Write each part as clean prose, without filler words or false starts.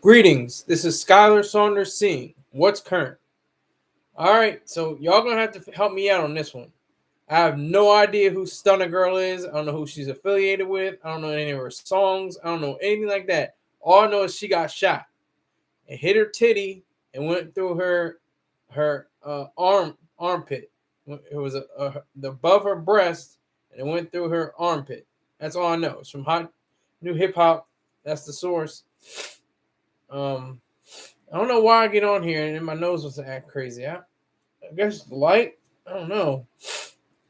Greetings. This is Skylar Saunders Singh. What's current? All right, so y'all gonna have to help me out on this one. I have no idea who Stunna Girl is. I don't know who she's affiliated with. I don't know any of her songs. I don't know anything like that. All I know is she got shot and hit her titty and went through her armpit. It was above her breast and it went through her armpit. That's all I know. It's from Hot New Hip Hop. That's the source. Um, I don't know why I get on here and my nose was act crazy. I guess the light. I don't know.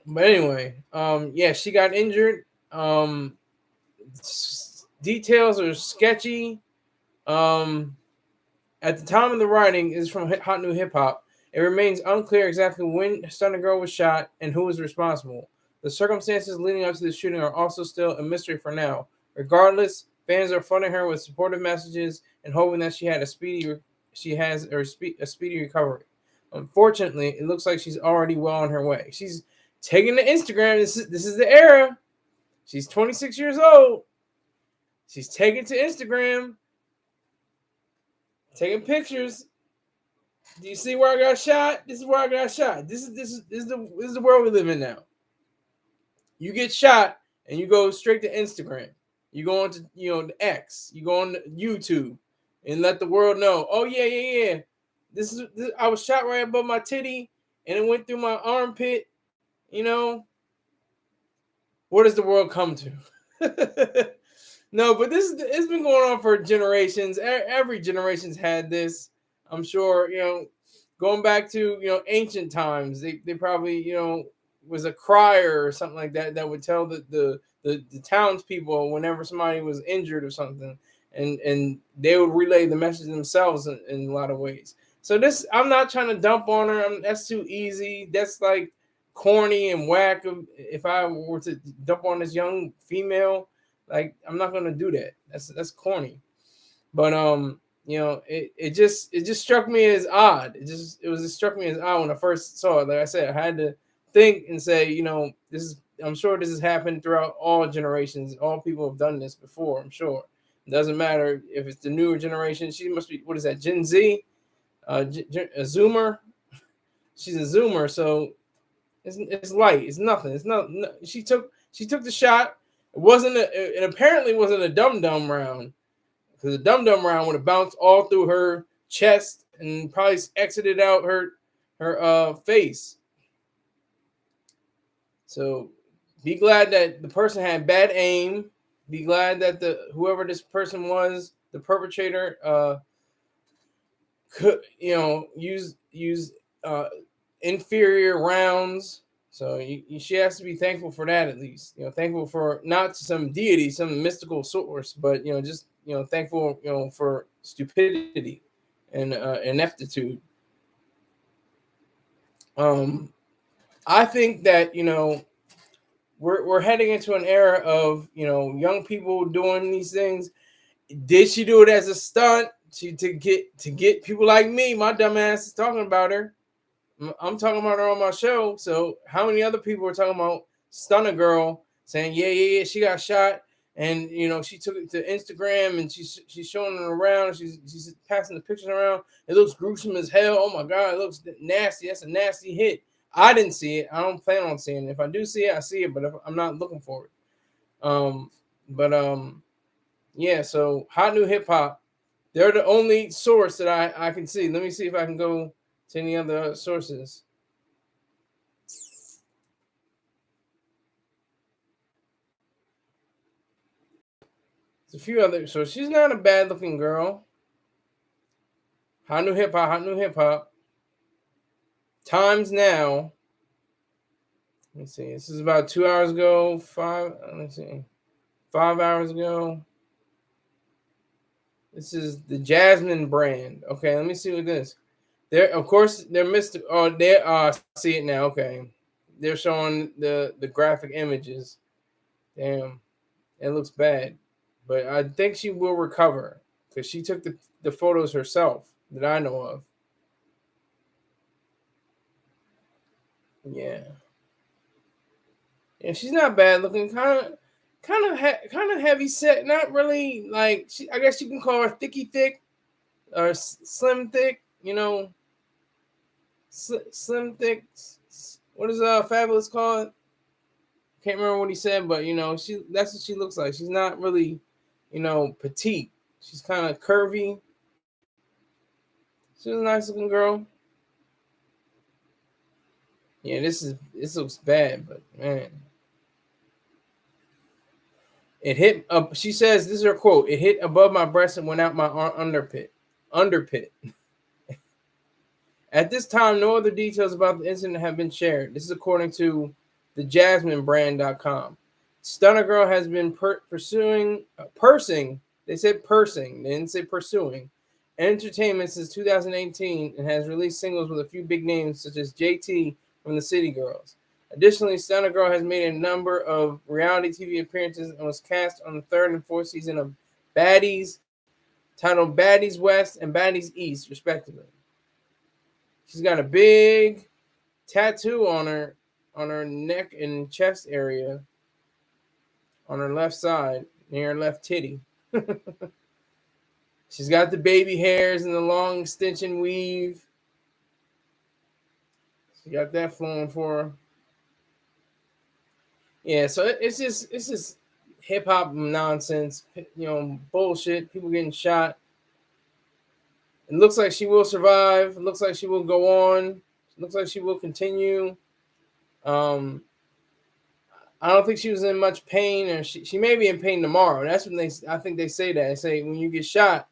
But anyway, yeah, she got injured. Details are sketchy. Um, at the time of the writing is from Hot New Hip Hop. It remains unclear exactly when Stunna Girl was shot and who was responsible. The circumstances leading up to the shooting are also still a mystery for now. Regardless, fans are flooding her with supportive messages and hoping that she has a speedy recovery. Unfortunately, it looks like she's already well on her way. She's taking to Instagram. This is the era. She's 26 years old. She's taking to Instagram, taking pictures. Do you see where I got shot? This is where I got shot. This is the world we live in now. You get shot and you go straight to Instagram. You go on to the X. You go on to YouTube and let the world know. Oh yeah. I was shot right above my titty and it went through my armpit. What does the world come to? No, but it's been going on for generations. Every generation's had this. I'm sure, going back to, ancient times, they probably, was a crier or something like that would tell the townspeople whenever somebody was injured or something, and they would relay the message themselves in a lot of ways. So this, I'm not trying to dump on her. That's too easy. That's like corny and whack. If I were to dump on this young female, like, I'm not gonna do that. That's corny. But it just struck me as odd. It struck me as odd when I first saw it. Like I said, I had to think and say, this is. I'm sure this has happened throughout all generations. All people have done this before. I'm sure. It doesn't matter if it's the newer generation. She must be, what is that, Gen Z, a Zoomer. She's a Zoomer, so it's light. It's nothing. It's not. No, she took the shot. It apparently wasn't a dum dum round, because the dum dum round would have bounced all through her chest and probably exited out her face. So be glad that the person had bad aim. Be glad that whoever this person was, the perpetrator, could use inferior rounds. So she has to be thankful for that, at least. Thankful for not some deity, some mystical source, but just thankful for stupidity and ineptitude. I think that we're heading into an era of young people doing these things. Did she do it as a stunt to get people like me, my dumb ass, is talking about her? I'm talking about her on my show. So how many other people are talking about Stunna Girl, saying yeah, she got shot, and she took it to Instagram and she's showing it around. She's passing the pictures around. It looks gruesome as hell. Oh my god, it looks nasty. That's a nasty hit. I didn't see it. I don't plan on seeing it. If I do see it, I see it, but I'm not looking for it. But yeah. So Hot New Hip Hop, they're the only source that I can see. Let me see if I can go to any other sources. There's a few other. So she's not a bad looking girl. Hot New Hip Hop, Hot New Hip Hop. Times Now. Let me see. This is about 2 hours ago. Let me see. 5 hours ago. This is the Jasmine brand. Okay, let me see what this. Of course, they're Mr. Oh, they see it now. Okay, they're showing the graphic images. Damn, it looks bad, but I think she will recover because she took the photos herself that I know of. Yeah, yeah, she's not bad looking. Kind of heavy set. Not really like I guess you can call her thicky thick. or slim thick, slim thick. What is Fabulous called? Can't remember what he said, but that's what she looks like. She's not really, petite. She's kind of curvy. She's a nice looking girl. Yeah, this looks bad, but man, it hit. She says this is her quote. It hit above my breast and went out my underpit. Underpit. At this time, no other details about the incident have been shared. This is according to thejasminebrand.com. Stunna Girl has been pursing. They said pursing. They didn't say pursuing. Entertainment since 2018 and has released singles with a few big names such as JT from the City Girls. Additionally, Stunna Girl has made a number of reality TV appearances and was cast on the third and fourth season of Baddies, titled Baddies West and Baddies East, respectively. She's got a big tattoo on her neck and chest area on her left side near her left titty. She's got the baby hairs and the long extension weave. She got that flowing for her. Yeah, so it's just hip hop nonsense, bullshit. People getting shot. It looks like she will survive. It looks like she will go on. It looks like she will continue. I don't think she was in much pain, or she may be in pain tomorrow. That's when I think they say that. They say when you get shot,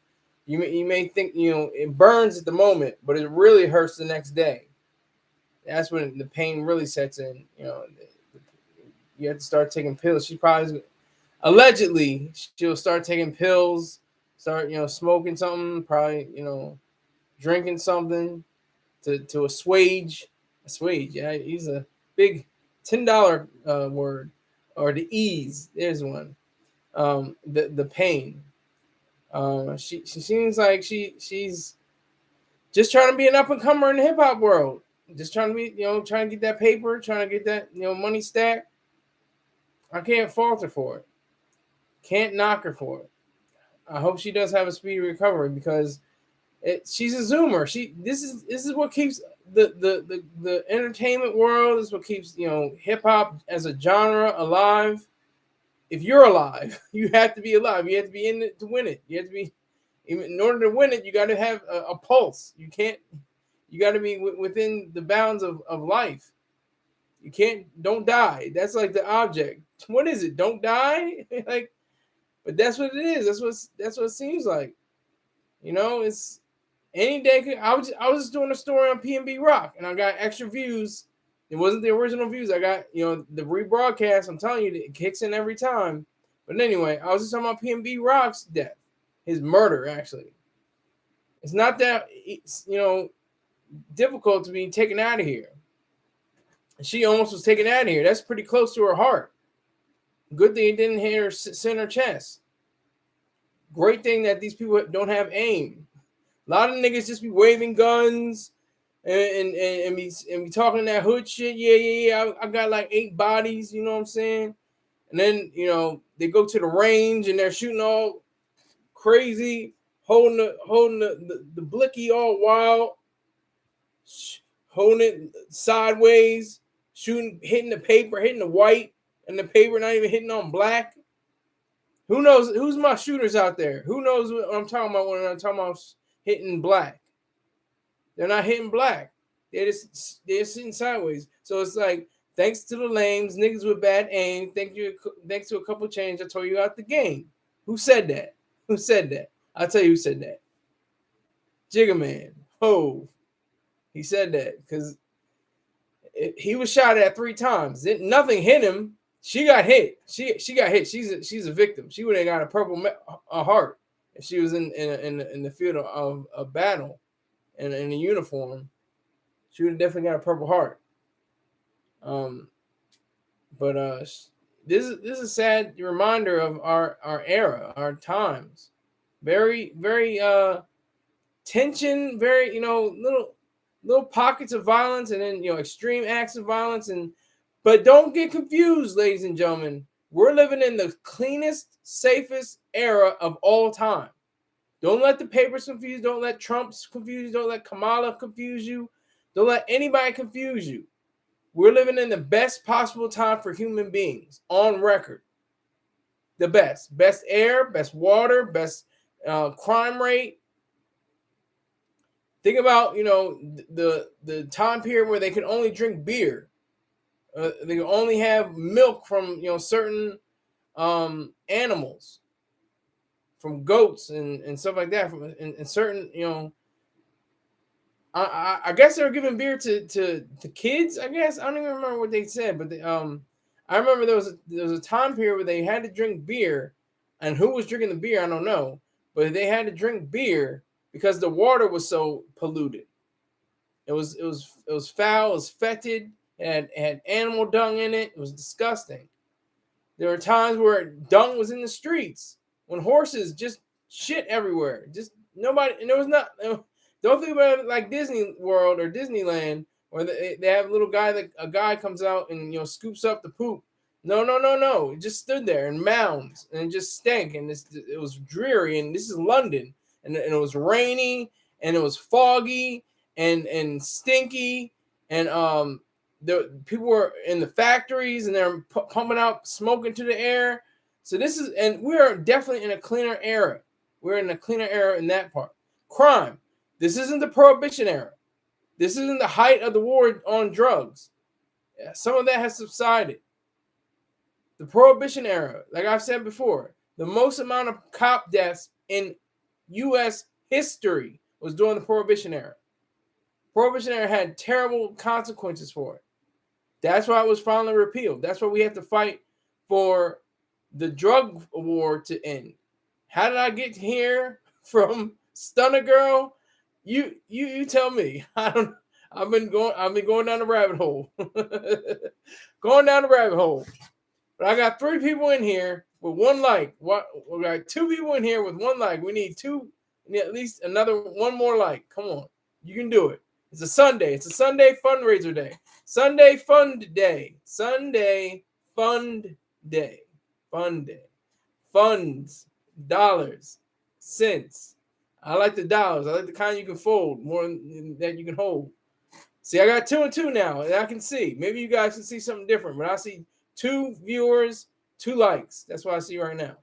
you may think it burns at the moment, but it really hurts the next day. That's when the pain really sets in. You have to start taking pills. She probably allegedly she'll start taking pills, start smoking something, probably drinking something to assuage. Yeah, use a big $10 word, or to ease. There's one. The pain. She seems like she's just trying to be an up and comer in the hip hop world. Just trying to be trying to get that paper, trying to get that money stacked. I can't fault her for it. Can't knock her for it. I hope she does have a speedy recovery, because she's a zoomer. This is what keeps the entertainment world. This is what keeps hip hop as a genre alive. If you're alive, you have to be alive. You have to be in it to win it. You have to be, in order to win it, you got to have a pulse. You got to be within the bounds of life. Don't die. That's like the object. What is it? Don't die? But that's what it is. That's what it seems like. It's any day. I was just doing a story on PNB Rock, and I got extra views. It wasn't the original views. I got the rebroadcast. I'm telling you, it kicks in every time. But anyway, I was just talking about PNB Rock's death, his murder. Actually, it's not that difficult to be taken out of here. She almost was taken out of here. That's pretty close to her heart. Good thing it didn't hit her center chest. Great thing that these people don't have aim. A lot of niggas just be waving guns and be talking that hood shit. Yeah. I got like 8 bodies. You know what I'm saying? And then they go to the range and they're shooting all crazy, holding the blicky all wild, holding it sideways, hitting the paper, hitting the white, and the paper not even hitting on black. Who knows? Who's my shooters out there? Who knows what I'm talking about when I'm talking about hitting black? They're not hitting black. They're just sitting sideways. So it's like, thanks to the lames, niggas with bad aim. Thanks to a couple change, I told you out the game. Who said that? Who said that? I'll tell you who said that. Jigga Man. Hove. He said that because he was shot at 3 times. Nothing hit him. She got hit. She got hit. She's a victim. She would have got a purple heart if she was in the field of battle and in a uniform. She would have definitely got a purple heart. But this is a sad reminder of our era, our times. Very, very tension. Very little pockets of violence, and then extreme acts of violence. But don't get confused, ladies and gentlemen. We're living in the cleanest, safest era of all time. Don't let the papers confuse you. Don't let Trump confuse you. Don't let Kamala confuse you. Don't let anybody confuse you. We're living in the best possible time for human beings on record. The best air, best water, best crime rate. Think about the time period where they could only drink beer. They could only have milk from certain animals, from goats and stuff like that. From and certain I guess they were giving beer to kids. I guess I don't even remember what they said, but I remember there was a time period where they had to drink beer, and who was drinking the beer I don't know, but they had to drink beer because the water was so polluted. It was foul. It was fetid. It had animal dung in it. It was disgusting. There were times where dung was in the streets when horses just shit everywhere. Just nobody, and there was not. Don't think about it like Disney World or Disneyland, where they have a little guy that a guy comes out and scoops up the poop. No, no, no, no. It just stood there in mounds and it just stank, and it was dreary. And this is London, and it was rainy and it was foggy and stinky, and the people were in the factories and they're pumping out smoke into the air. So and we are definitely in a cleaner era. We're in a cleaner era in that part. Crime. This isn't the prohibition era. This isn't the height of the war on drugs. Yeah, some of that has subsided. The prohibition era, like I've said before, the most amount of cop deaths in U.S. history was during the prohibition era. Prohibition era had terrible consequences for it. That's why it was finally repealed. That's why we have to fight for the drug war to end. How did I get here from Stunna Girl? You tell me. I don't. I've been going down the rabbit hole. Going down the rabbit hole. But I got 3 people in here with 1 like. What? We got 2 people in here with 1 like. We need at least one more like. Come on, you can do it. It's a Sunday. It's a Sunday fundraiser day. Sunday fund day. Sunday fund day. Fund day. Funds. Dollars. Cents. I like the dollars. I like the kind you can fold more than that you can hold. See, I got 2 and 2 now, and I can see. Maybe you guys can see something different, but I see 2 viewers, 2 likes. That's what I see right now.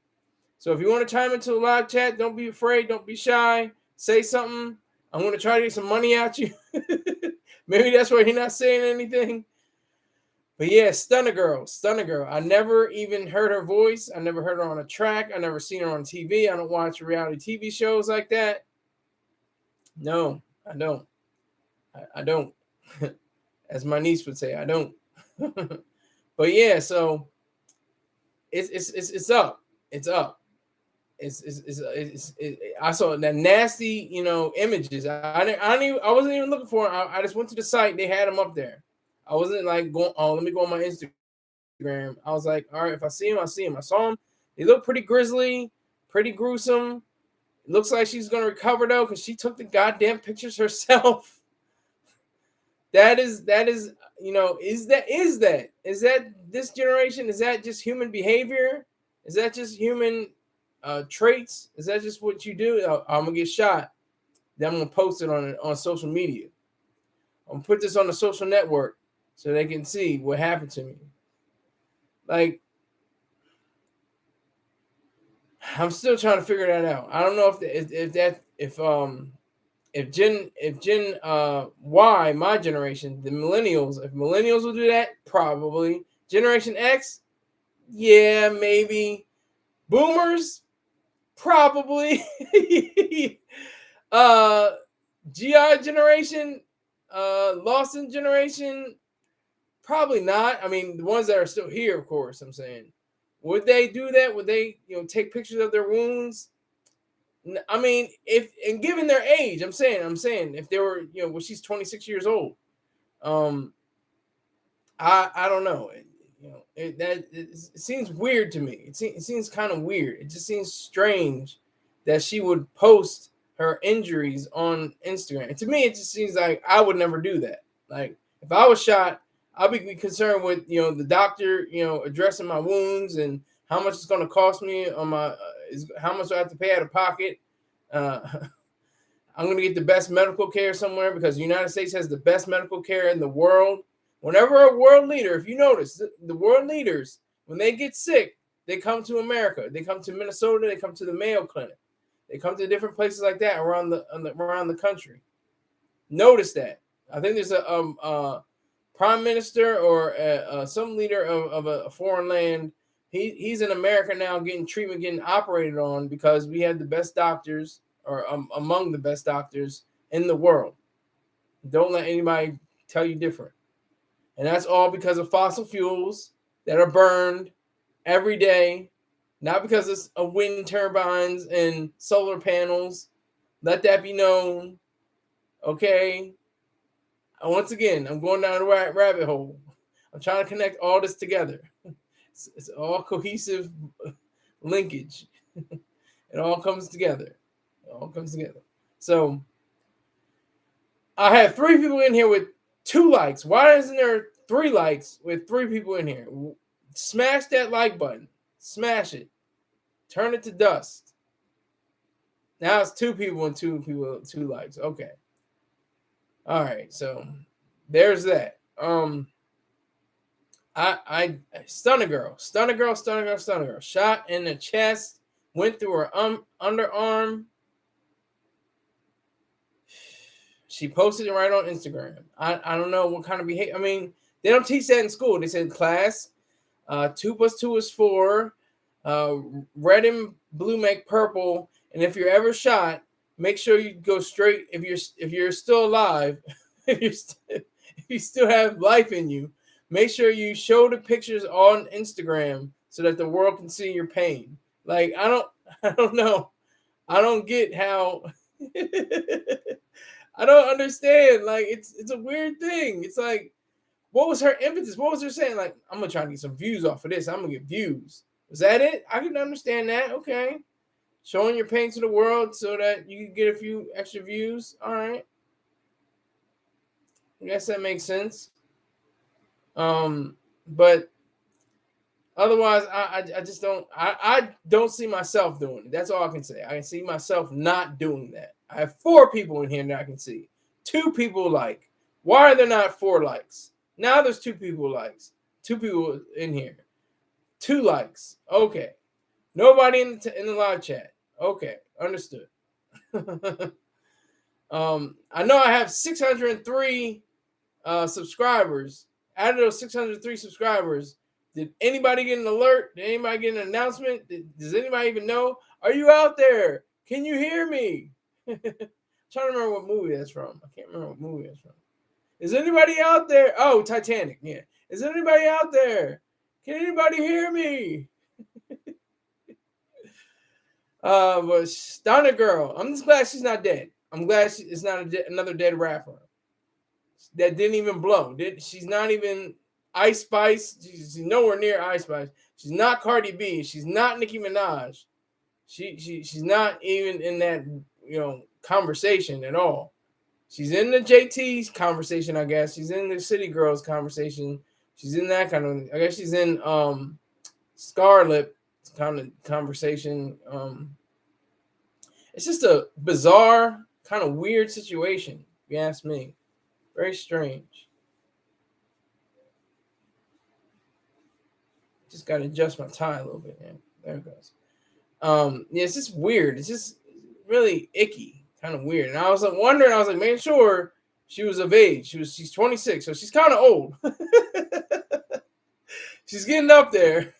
So if you want to chime into the live chat, don't be afraid. Don't be shy. Say something. I'm going to try to get some money out you. Maybe that's why you're not saying anything. But yeah, Stunna Girl. I never even heard her voice. I never heard her on a track. I never seen her on TV. I don't watch reality TV shows like that. No, I don't. I don't. As my niece would say, I don't. But yeah, so it's up. It's up. I saw that nasty, images. I wasn't even looking for them. I just went to the site. They had them up there. I wasn't like going. Oh, let me go on my Instagram. I was like, all right, if I see him, I see him. I saw him. They look pretty grisly, pretty gruesome. It looks like she's gonna recover though, because she took the goddamn pictures herself. That is, is that this generation? Is that just human behavior? Is that just human traits? Is that just what you do? I'm gonna get shot. Then I'm gonna post it on social media. I'm gonna put this on the social network so they can see what happened to me. Like, I'm still trying to figure that out. I don't know if Gen Y, my generation, the millennials, if millennials will do that, probably. Generation X, yeah, maybe. Boomers, probably. GI generation, Lawson generation, probably not. I mean, the ones that are still here, of course, I'm saying. Would they do that? Would they, take pictures of their wounds? I mean, given their age, I'm saying if they were, well, she's 26 years old. I don't know. It seems weird to me. It seems kind of weird. It just seems strange that she would post her injuries on Instagram. And to me, it just seems like I would never do that. Like, if I was shot, I'd be concerned with, the doctor, addressing my wounds and how much it's going to cost me on my, how much I have to pay out of pocket. I'm going to get the best medical care somewhere because the United States has the best medical care in the world. Whenever a world leader, if you notice, the world leaders, when they get sick, they come to America. They come to Minnesota. They come to the Mayo Clinic. They come to different places like that around the country. Notice that. I think there's a prime minister or some leader of a foreign land. He's in America now getting treatment, getting operated on because we have the best doctors or among the best doctors in the world. Don't let anybody tell you different. And that's all because of fossil fuels that are burned every day, not because of wind turbines and solar panels. Let that be known. Okay. Once again, I'm going down the rabbit hole. I'm trying to connect all this together. It's all cohesive linkage. It all comes together. It all comes together. So I have 3 people in here with 2 likes. Why isn't there 3 likes with 3 people in here? Smash that like button. Smash it. Turn it to dust. Now it's 2 people and 2 people, 2 likes. Okay. All right. So there's that. Stunna Girl. Shot in the chest. Went through her underarm. She posted it right on Instagram. I don't know what kind of behavior. I mean, they don't teach that in school. They said class, 2 + 2 is 4. Red and blue make purple. And if you're ever shot, make sure you go straight. If you're still alive, if you still have life in you, make sure you show the pictures on Instagram so that the world can see your pain. Like I don't know. I don't get how. I don't understand. Like it's a weird thing. It's like, what was her impetus? What was her saying? Like, I'm gonna try to get some views off of this. I'm gonna get views. Was that it? I can understand that. Okay, showing your pain to the world so that you can get a few extra views. All right, I guess that makes sense. But otherwise, I just don't. I don't see myself doing it. That's all I can say. I can see myself not doing that. I have 4 people in here that I can see. 2 people like. Why are there not 4 likes? Now there's 2 people likes. 2 people in here. 2 likes. Okay. Nobody in the live chat. Okay, understood. I know I have 603 subscribers. Out of those 603 subscribers, did anybody get an alert? Did anybody get an announcement? Does anybody even know? Are you out there? Can you hear me? I'm trying to remember what movie that's from. I can't remember what movie that's from. Is anybody out there? Oh, Titanic. Yeah. Is anybody out there? Can anybody hear me? But Stunna Girl. I'm just glad she's not dead. I'm glad it's not another dead rapper that didn't even blow. She's not even Ice Spice. She's nowhere near Ice Spice. She's not Cardi B. She's not Nicki Minaj. She's not even in that conversation at all. She's in the JT's conversation, I guess. She's in the City Girls conversation. She's in that kind of. I guess she's in Scarlet kind of conversation. It's just a bizarre, kind of weird situation, if you ask me. Very strange. Just got to adjust my tie a little bit. Yeah, there it goes. Yeah, it's just weird. It's just really icky, kind of weird. And I was like wondering, I was like making sure she was of age. She's 26, so she's kind of old. She's getting up there.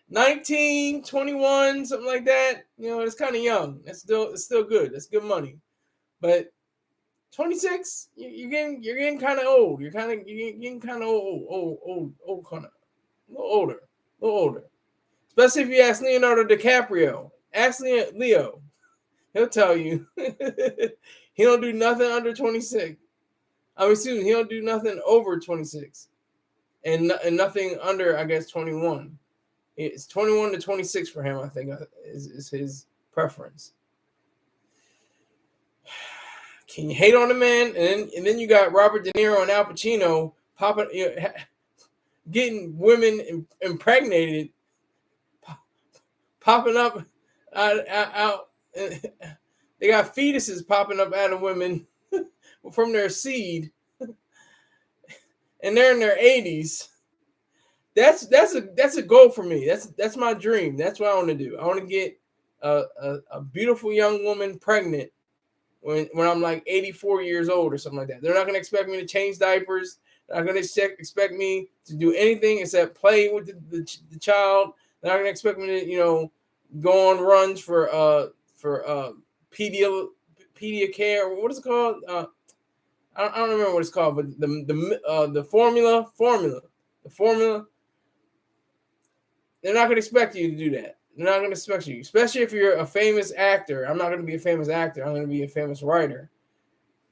19, 21, something like that. It's kind of young. It's still good. That's good money. But 26, you're getting kind of old. You're getting kind of old, kind of a little older. Especially if you ask Leonardo DiCaprio. Ask Leo. He'll tell you. He don't do nothing under 26. He don't do nothing over 26. And nothing under, I guess, 21. It's 21 to 26 for him, I think, is his preference. Can you hate on the man? And then you got Robert De Niro and Al Pacino getting women impregnated, popping up out they got fetuses popping up out of women from their seed, and they're in their 80s. That's a goal for me. That's my dream. That's what I want to do. I want to get a beautiful young woman pregnant when I'm like 84 years old or something like that. They're not going to expect me to change diapers. They're not going to expect me to do anything except play with the child. They're not going to expect me to go on runs for pedia care. What is it called? I don't remember what it's called, but the formula. They're not going to expect you to do that. They're not going to expect you, especially if you're a famous actor. I'm not going to be a famous actor. I'm going to be a famous writer.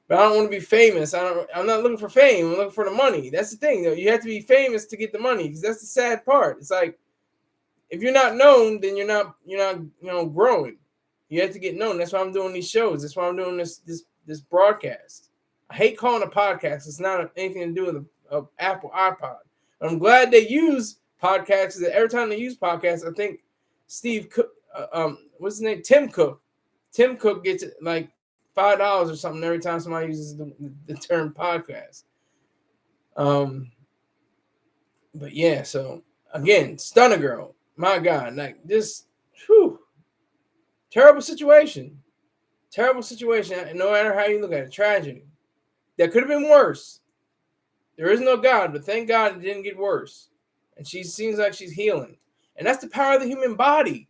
But I don't want to be famous. I'm not looking for fame. I'm looking for the money. That's the thing, though. You have to be famous to get the money, because that's the sad part. It's like, if you're not known, then you're not growing. You have to get known. That's why I'm doing these shows. That's why I'm doing this broadcast. I hate calling it a podcast. It's not anything to do with an Apple iPod. I'm glad they use podcasts. Every time they use podcasts, I think Steve Cook, what's his name? Tim Cook. Tim Cook gets like $5 or something every time somebody uses the term podcast. But yeah, so again, Stunna Girl. My God, like this, terrible situation. Terrible situation. No matter how you look at it, tragedy. That could have been worse. There is no God, but thank God it didn't get worse. And she seems like she's healing. And that's the power of the human body.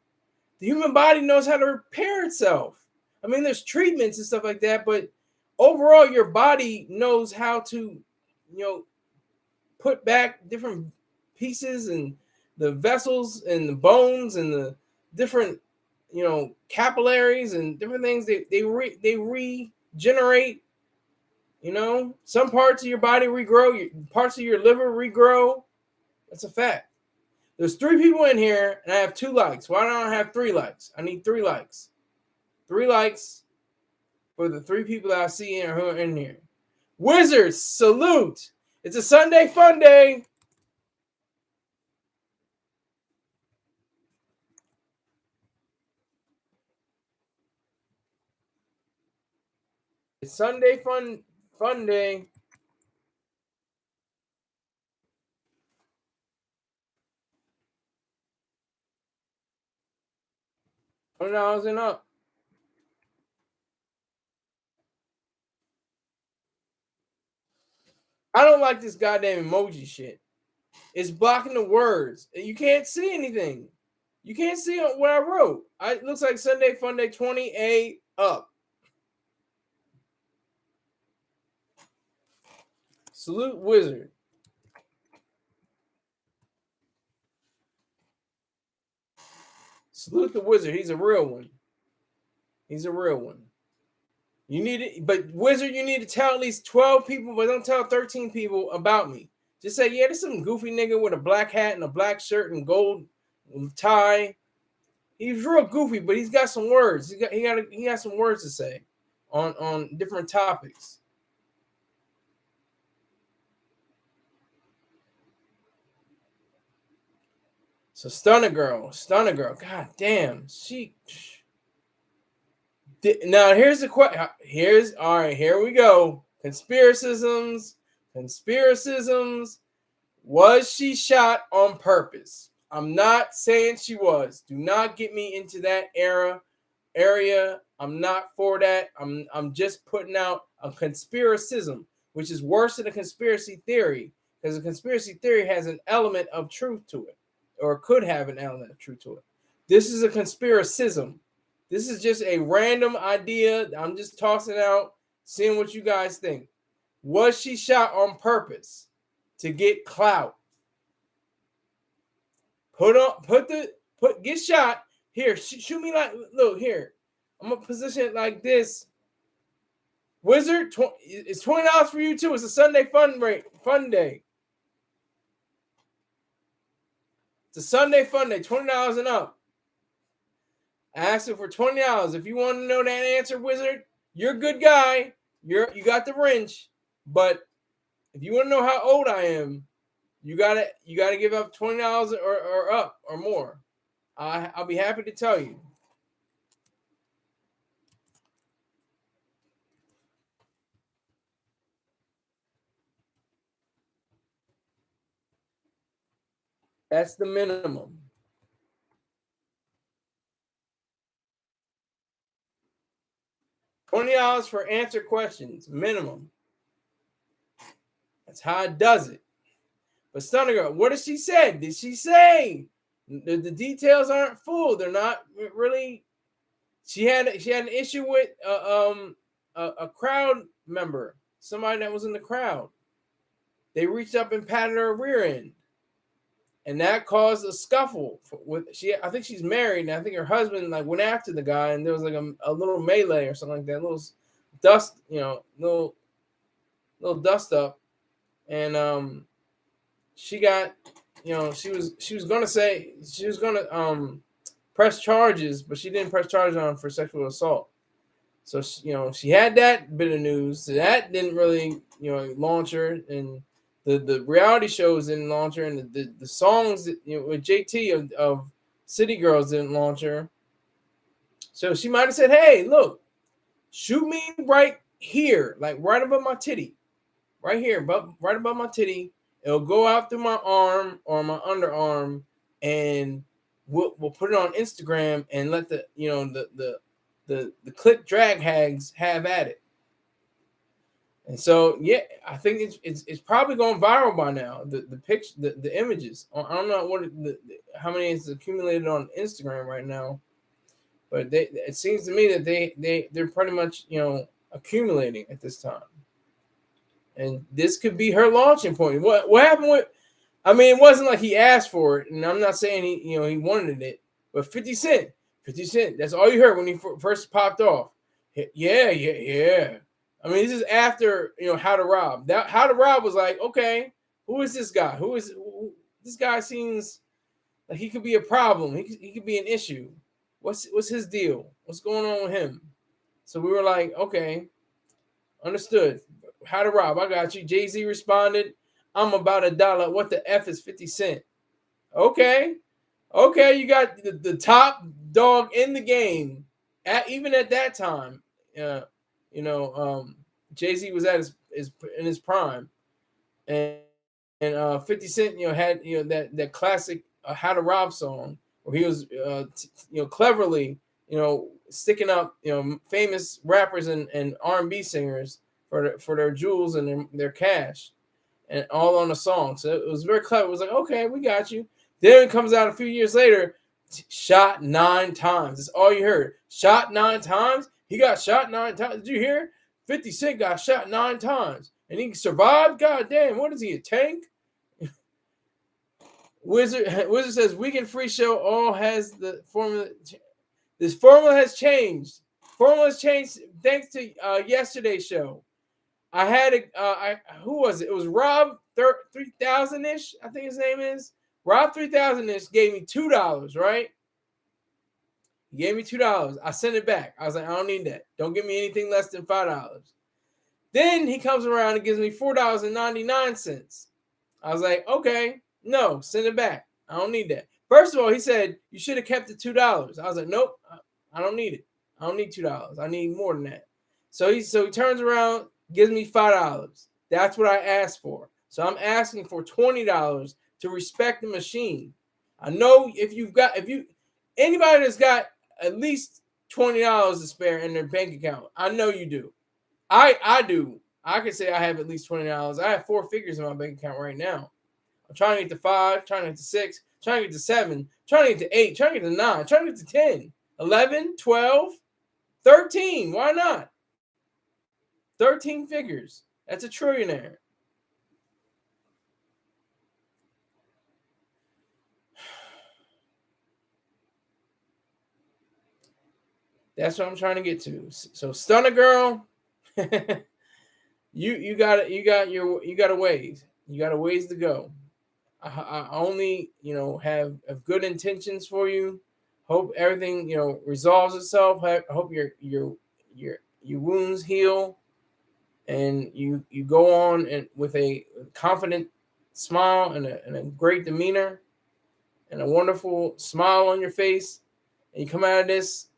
The human body knows how to repair itself. I mean, there's treatments and stuff like that, but overall, your body knows how to, put back different pieces and the vessels and the bones and the different, capillaries and different things. They regenerate. Some parts of your body regrow. Parts of your liver regrow. That's a fact. There's 3 people in here, and I have 2 likes. Why don't I have 3 likes? I need 3 likes. 3 likes for the 3 people that I see who are in here. Wizards, salute. It's a Sunday fun day. It's Sunday fun day. $20 and up. I don't like this goddamn emoji shit. It's blocking the words. You can't see anything. You can't see what I wrote. It looks like Sunday Fun Day 20A up. Salute Wizard. Salute the Wizard. He's a real one. He's a real one. You need it, but Wizard, you need to tell at least 12 people, but don't tell 13 people about me. Just say, yeah, there's some goofy nigga with a black hat and a black shirt and gold tie. He's real goofy, but he's got some words. He got some words to say on different topics. So Stunna Girl. God damn, now here's the question. Here we go. Conspiracisms. Was she shot on purpose? I'm not saying she was. Do not get me into that area. I'm not for that. I'm just putting out a conspiracism, which is worse than a conspiracy theory, because a conspiracy theory has an element of truth to it, or could have an element of truth to it. This is a conspiracism. This is just a random idea. I'm just tossing it out, seeing what you guys think. Was she shot on purpose to get clout? Get shot. Here, shoot me like, look, here. I'm going to position it like this. Wizard, it's $20 for you too. It's a Sunday fun day. It's a Sunday fun day, $20 and up. I asked him for $20. If you want to know that answer, Wizard, you're a good guy. You got the wrench, but if you want to know how old I am, you gotta give up $20 or up or more. I'll be happy to tell you. That's the minimum. $20 for answer questions, minimum. That's how it does it. But Stunna Girl, what did she say? Did she say the details aren't full? They're not really. She had an issue with a crowd member, somebody that was in the crowd. They reached up and patted her rear end, and that caused a scuffle. With she, I think she's married, and I think her husband like went after the guy, and there was like a little melee or something like that, a little dust, little dust up, and she got, she was gonna say she was gonna press charges, but she didn't press charges on him for sexual assault. So she had that bit of news. So that didn't really launch her, and the reality shows didn't launch her, and the songs that, with JT of City Girls didn't launch her. So she might have said, "Hey, look, shoot me right here, like right above my titty, right here, but right above my titty. It'll go out through my arm or my underarm, and we'll put it on Instagram and let the click drag hags have at it." And so, yeah, I think it's probably going viral by now. The picture, the images. I don't know how many is accumulated on Instagram right now, but it seems to me that they're pretty much accumulating at this time. And this could be her launching point. What happened with? I mean, it wasn't like he asked for it, and I'm not saying he wanted it, but 50 Cent. That's all you heard when he first popped off. Yeah. I mean, this is after How to Rob. That How to Rob was like, okay, who is this guy? This guy seems like he could be a problem. He could be an issue. What's his deal? What's going on with him? So we were like, okay, understood. How to Rob, I got you. Jay-Z responded, I'm about $1. What the F is 50 Cent? Okay, you got the top dog in the game. Even at that time, Jay-Z was at in his prime, and 50 Cent, had that classic How to Rob song where he was cleverly sticking up famous rappers and R&B singers for their jewels and their cash, and all on a song. So it was very clever. It was like, okay, we got you. Then it comes out a few years later, shot 9 times. That's all you heard. Shot 9 times. He got shot 9 times. Did you hear? 50 Cent got shot 9 times. And he survived? God damn, what is he, a tank? Wizard says, Weekend Free Show all has the formula. This formula has changed. Formula has changed thanks to yesterday's show. I had who was it? It was Rob 3000ish, I think his name is. Rob 3000ish gave me $2, right? He gave me $2. I sent it back. I was like, I don't need that. Don't give me anything less than $5. Then he comes around and gives me $4.99. I was like, okay, no, send it back. I don't need that. First of all, he said, you should have kept the $2. I was like, nope, I don't need it. I don't need $2. I need more than that. So he turns around, gives me $5. That's what I asked for. So I'm asking for $20 to respect the machine. I know if anybody that's got at least $20 to spare in their bank account, I know you do. I do. I can say I have at least $20. I have 4 figures in my bank account right now. I'm trying to get to 5, trying to get to 6, trying to get to 7, trying to get to 8, trying to get to 9, trying to get to 10, 11, 12, 13. Why not? 13 figures. That's a trillionaire. That's what I'm trying to get to. So Stunna Girl, you got a ways. You got a ways to go. I only have good intentions for you. Hope everything resolves itself. I hope your wounds heal, and you go on and with a confident smile and a great demeanor and a wonderful smile on your face, and you come out of this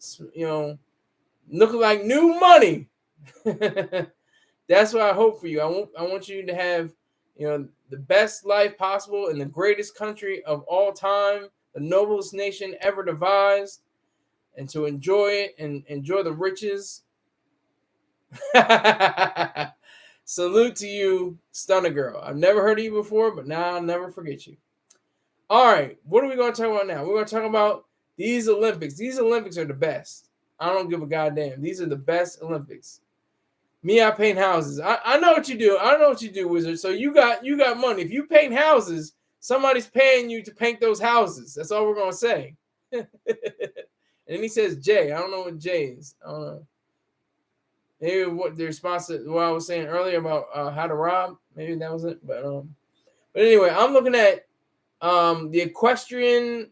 looking like new money. That's what I hope for you. I want you to have the best life possible in the greatest country of all time, the noblest nation ever devised, and to enjoy it and enjoy the riches. Salute to you, Stunna Girl. I've never heard of you before, but now I'll never forget you. All right, what are we going to talk about now? We're going to talk about these Olympics. These Olympics are the best. I don't give a goddamn. These are the best Olympics. Me, I paint houses. I know what you do. I know what you do, Wizard. So you got money. If you paint houses, somebody's paying you to paint those houses. That's all we're going to say. And then he says J. I don't know what J is. I don't know. Maybe what the response to what I was saying earlier about how to rob. Maybe that was it. But anyway, I'm looking at the equestrian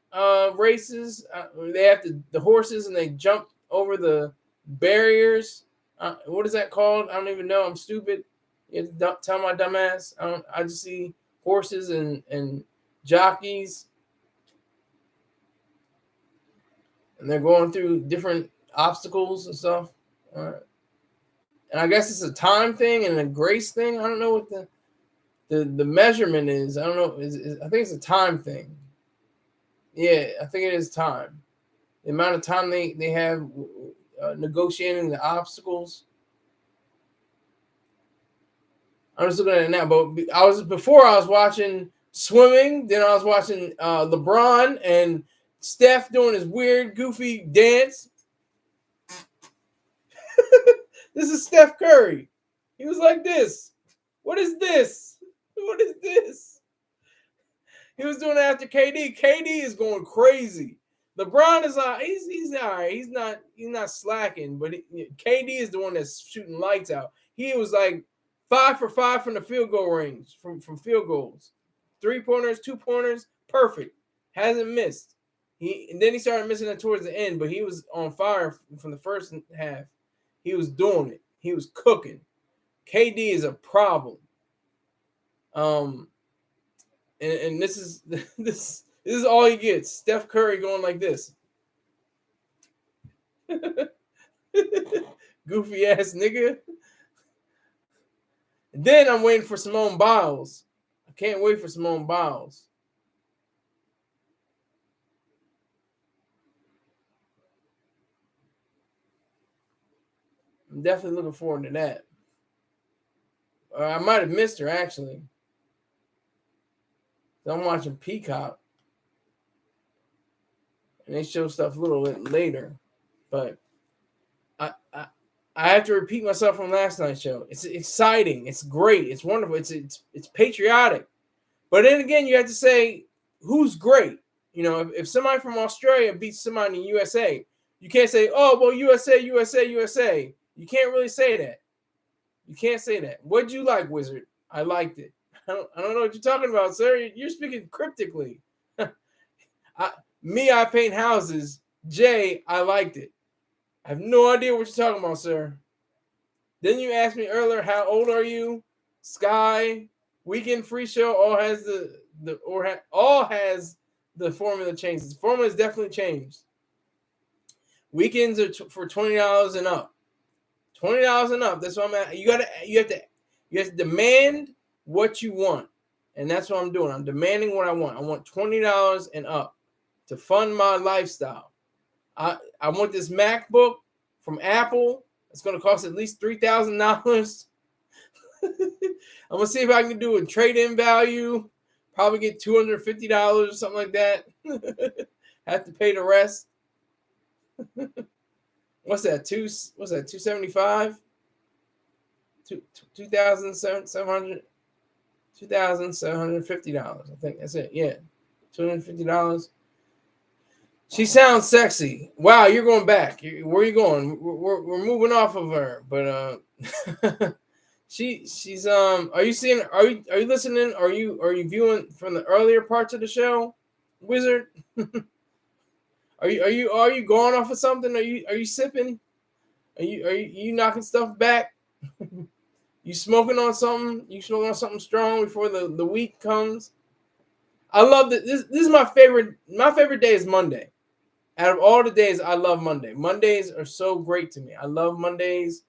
races. They have the horses and they jump over the barriers. What is that called? I don't even know. I'm stupid. You have to tell my dumb ass. I just see horses and jockeys, and they're going through different obstacles and stuff. And I guess it's a time thing and a grace thing. I don't know what the measurement is. I don't know. I think it's a time thing. Yeah, I think it is time. The amount of time they have negotiating the obstacles. I'm just looking at it now. But I was watching swimming. Then I was watching LeBron and Steph doing his weird, goofy dance. This is Steph Curry. He was like this. What is this? What is this? He was doing it after KD. KD is going crazy. LeBron is like he's all right. He's not slacking, but KD is the one that's shooting lights out. He was like 5 for 5 from the field goal range from field goals, 3-pointers, 2-pointers, perfect. Hasn't missed. And then he started missing it towards the end, but he was on fire from the first half. He was doing it. He was cooking. KD is a problem. And this is all he gets. Steph Curry going like this. Goofy ass nigga. And then I'm waiting for Simone Biles. I can't wait for Simone Biles. I'm definitely looking forward to that. I might have missed her, actually. I'm watching Peacock. And they show stuff a little bit later. But I have to repeat myself from last night's show. It's exciting. It's great. It's wonderful. It's patriotic. But then again, you have to say, who's great? If somebody from Australia beats somebody in the USA, you can't say, oh, well, USA, USA, USA. You can't really say that. You can't say that. What'd you like, Wizard? I liked it. I don't know what you're talking about, sir. You're speaking cryptically. I paint houses. Jay, I liked it. I have no idea what you're talking about, sir. Then you asked me earlier, how old are you? Sky, Weekend Free Show all has the formula changes. The formula has definitely changed. Weekends are for $20 and up. $20 and up. That's what I'm at. You have to demand what you want. And that's what I'm doing. I'm demanding what I want. I want $20 and up to fund my lifestyle. I want this MacBook from Apple. It's going to cost at least $3,000. I'm going to see if I can do a trade-in value. Probably get $250 or something like that. Have to pay the rest. What's that? $275? $2,750. I think that's it. Yeah. $250. She sounds sexy. Wow, you're going back. Where are you going? We're moving off of her, but she's are you listening? Are you viewing from the earlier parts of the show, Wizard? Are you going off of something? Are you sipping? Are you knocking stuff back? You smoking on something? You smoking on something strong before the week comes? I love that. This is my favorite. My favorite day is Monday. Out of all the days, I love Monday. Mondays are so great to me. I love Mondays.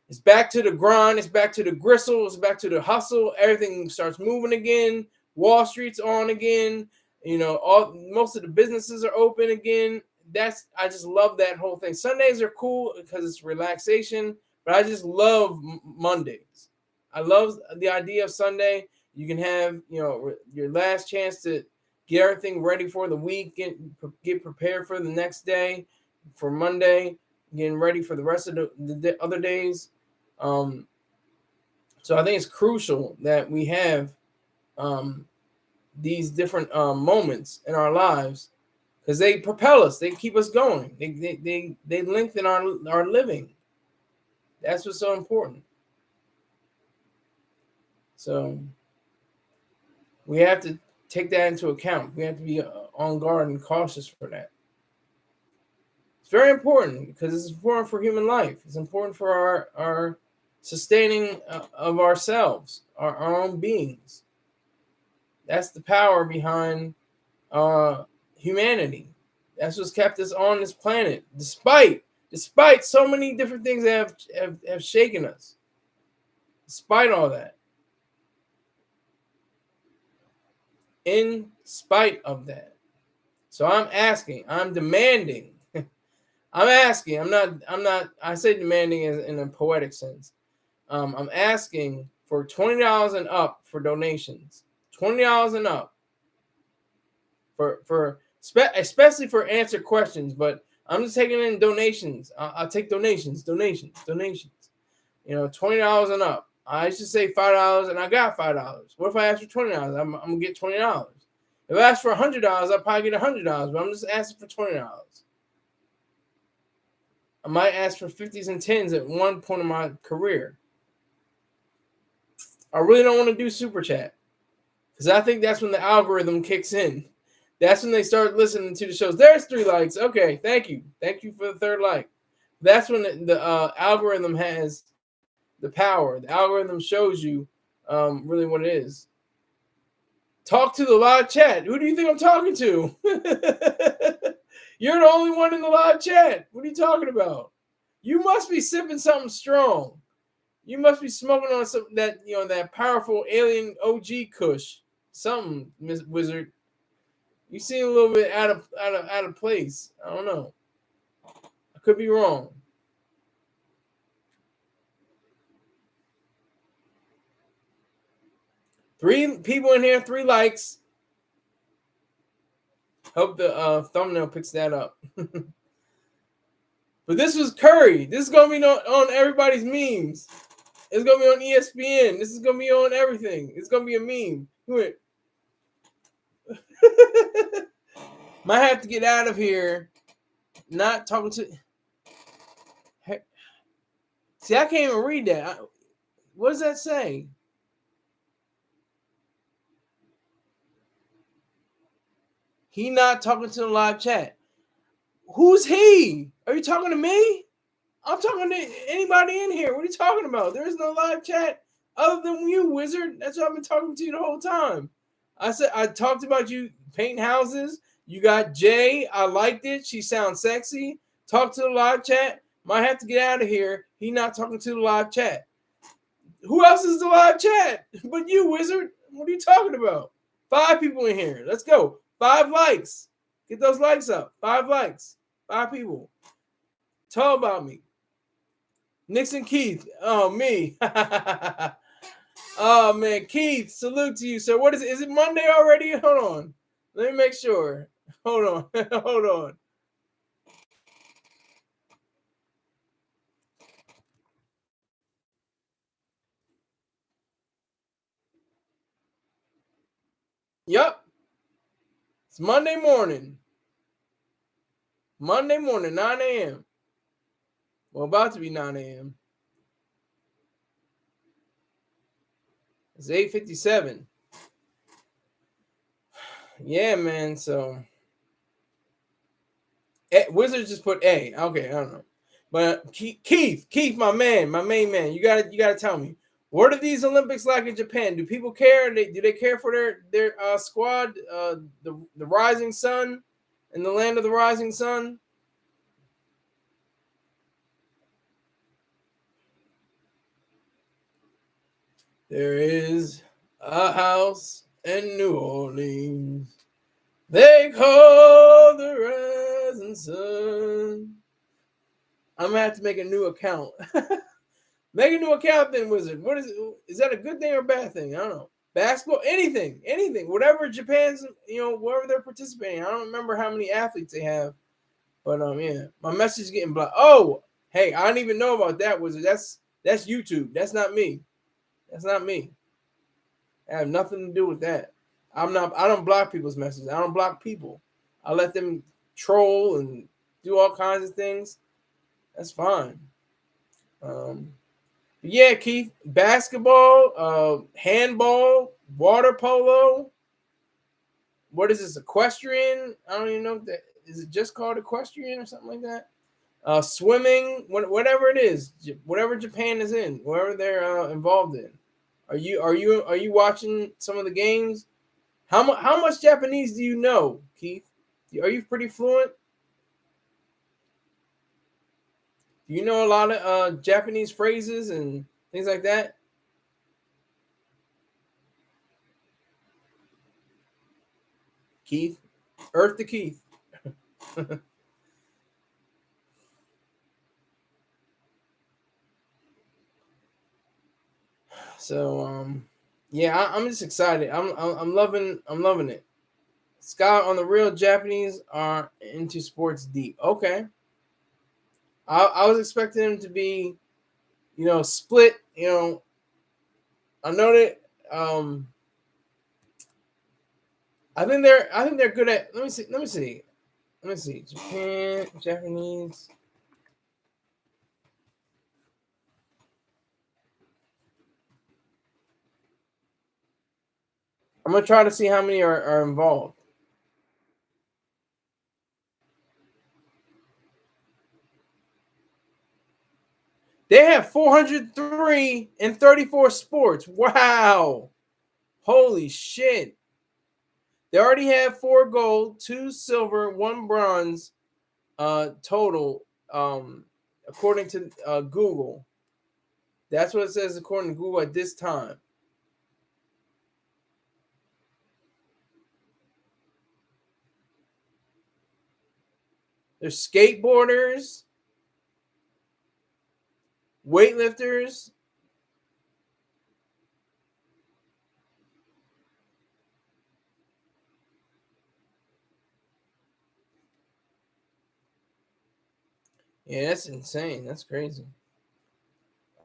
It's back to the grind. It's back to the gristle. It's back to the hustle. Everything starts moving again. Wall Street's on again. Most of the businesses are open again. I just love that whole thing. Sundays are cool because it's relaxation, but I just love Mondays. I love the idea of Sunday. You can have your last chance to get everything ready for the week, get prepared for the next day, for Monday, getting ready for the rest of the other days. So I think it's crucial that we have these different moments in our lives, because they propel us, they keep us going, they lengthen our living. That's what's so important. So we have to take that into account. We have to be on guard and cautious for that. It's very important because it's important for human life. It's important for our sustaining of ourselves, our own beings. That's the power behind humanity. That's what's kept us on this planet, despite so many different things that have shaken us. Despite all that, in spite of that. So I'm asking, I'm demanding. I'm asking. I'm not. I say demanding in a poetic sense. I'm asking for $20 and up for donations. $20 and up especially for answered questions. But I'm just taking in donations. I'll take donations. $20 and up. I used to say $5, and I got $5. What if I ask for $20? I'm gonna get $20. If I ask for $100, I'll probably get $100. But I'm just asking for $20. I might ask for 50s and 10s at one point in my career. I really don't want to do super chat, because I think that's when the algorithm kicks in. That's when they start listening to the shows. There's 3 likes. Okay, thank you for the 3rd like. That's when the algorithm has the power. The algorithm shows you really what it is. Talk to the live chat. Who do you think I'm talking to? You're the only one in the live chat. What are you talking about? You must be sipping something strong. You must be smoking on some that powerful alien OG Kush. Something, Miss Wizard. You seem a little bit out of place. I don't know. I could be wrong. Three people in here, 3 likes. Hope the thumbnail picks that up. But this was Curry. This is gonna be on everybody's memes. It's gonna be on ESPN. This is gonna be on everything. It's gonna be a meme. Might have to get out of here. Not talking to. See, I can't even read that. What does that say? He not talking to the live chat. Who's he? Are you talking to me? I'm talking to anybody in here. What are you talking about? There is no live chat other than you, Wizard. That's what I've been talking to you the whole time. I said I talked about you painting houses. You got Jay. I liked it. She sounds sexy. Talk to the live chat. Might have to get out of here. He not talking to the live chat. Who else is the live chat but you, Wizard? What are you talking about? 5 people in here. Let's go. 5 likes. Get those likes up. 5 likes. 5 people. Talk about me. Nixon Keith. Oh, me. Oh, man. Keith, salute to you, sir. What is it? Is it Monday already? Hold on. Let me make sure. Hold on. Hold on. Yep. It's Monday morning. Monday morning, 9 a.m. Well, about to be 9 a.m. It's 8:57. Yeah, man. So Wizards just put A. Okay, I don't know. But Keith, my main man, you gotta tell me, what are these Olympics like in Japan? Do people care? Do they care for their squad? The Rising Sun, in the land of the Rising Sun. There is a house in New Orleans they call the rising sun. I'm gonna have to make a new account. Make a new account then, Wizard. What is it? Is that a good thing or a bad thing? I don't know. Basketball, anything, whatever Japan's, wherever they're participating. I don't remember how many athletes they have, but yeah, my message is getting blocked. Oh, hey, I didn't even know about that, Wizard. That's YouTube. That's not me. That's not me. I have nothing to do with that. I don't block people's messages. I don't block people. I let them troll and do all kinds of things. That's fine. But yeah, Keith, basketball, handball, water polo. What is this? Equestrian? I don't even know if that is it just called equestrian or something like that. Swimming, whatever it is, whatever Japan is in, whatever they're involved in. Are you watching some of the games? How much Japanese do you know, Keith? Are you pretty fluent? Do you know a lot of Japanese phrases and things like that? Keith, Earth to Keith. So yeah, I'm just excited. I'm loving it. Scott on the real Japanese are into sports deep. Okay, I was expecting him to be, split. I know that. I think they're good at. Let me see. Japan, Japanese. I'm gonna try to see how many are involved. They have 403 and 34 sports. Wow. Holy shit. They already have 4 gold, 2 silver, 1 bronze total, according to Google. That's what it says according to Google at this time. There's skateboarders, weightlifters. Yeah, that's insane. That's crazy.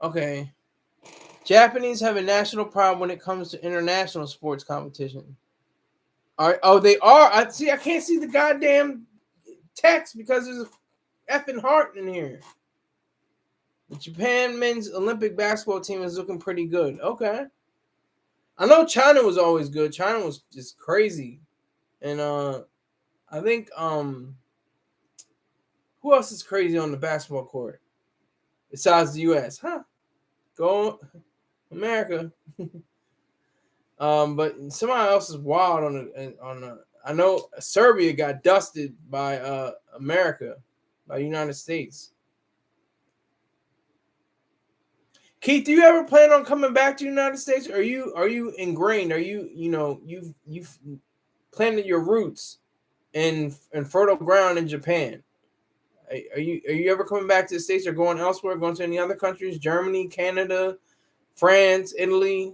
Okay. Japanese have a national problem when it comes to international sports competition. They are. I see. I can't see the goddamn text because there's a effing heart in here. The Japan men's Olympic basketball team is looking pretty good. Okay. I know China was always good. China was just crazy. And I think who else is crazy on the basketball court besides the US? Huh? Go America. But somebody else is wild on the. I know Serbia got dusted by America, by United States. Keith, do you ever plan on coming back to the United States? Are you ingrained? Are you've planted your roots in fertile ground in Japan? Are you ever coming back to the States or going elsewhere, going to any other countries? Germany, Canada, France, Italy,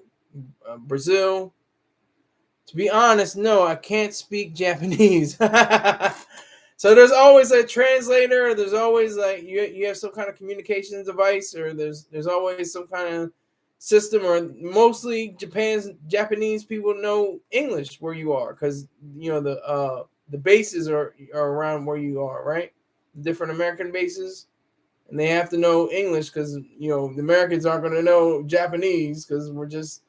Brazil? To be honest, no, I can't speak Japanese. So there's always a translator. There's always like you have some kind of communications device, or there's always some kind of system. Or mostly Japanese people know English where you are because the bases are around where you are, right? Different American bases, and they have to know English because the Americans aren't going to know Japanese because we're just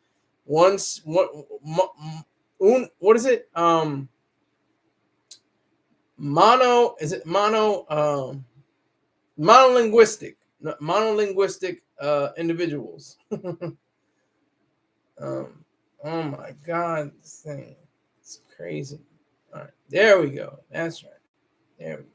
once what is it? Mono is it monolinguistic individuals. Oh my god, this thing, it's crazy. All right, there we go. That's right. There we go.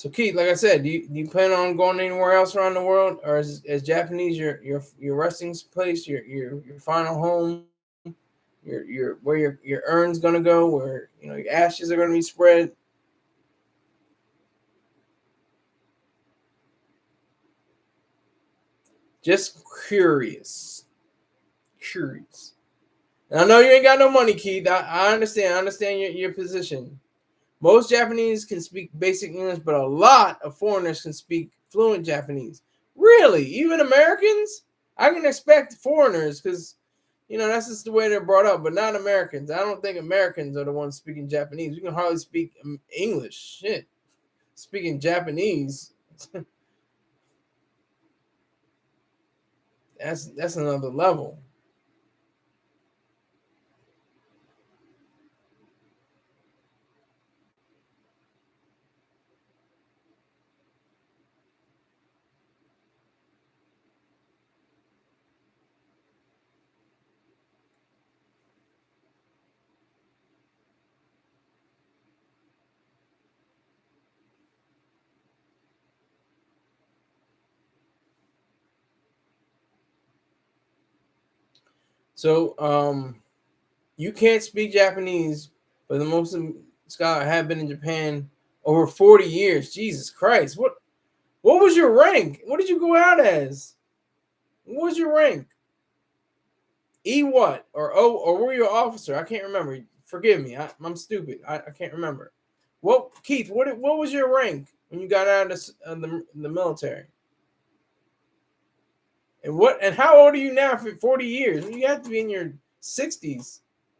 So Keith, like I said, do you plan on going anywhere else around the world, or is Japanese your resting place, your final home, your where your urn's gonna go, where your ashes are gonna be spread? Just curious, curious. And I know you ain't got no money, Keith. I understand. I understand your position. Most Japanese can speak basic English, but a lot of foreigners can speak fluent Japanese. Really? Even Americans? I can expect foreigners because, that's just the way they're brought up, but not Americans. I don't think Americans are the ones speaking Japanese. We can hardly speak English. Shit. Speaking Japanese, that's another level. So, you can't speak Japanese, but the Muslim scholar have been in Japan over 40 years. Jesus Christ. What was your rank? What did you go out as? What was your rank? E what? Or O, or were you an officer? I can't remember. Forgive me. I'm stupid. I can't remember. What Keith, what was your rank when you got out of the military? And how old are you now for 40 years? You have to be in your 60s,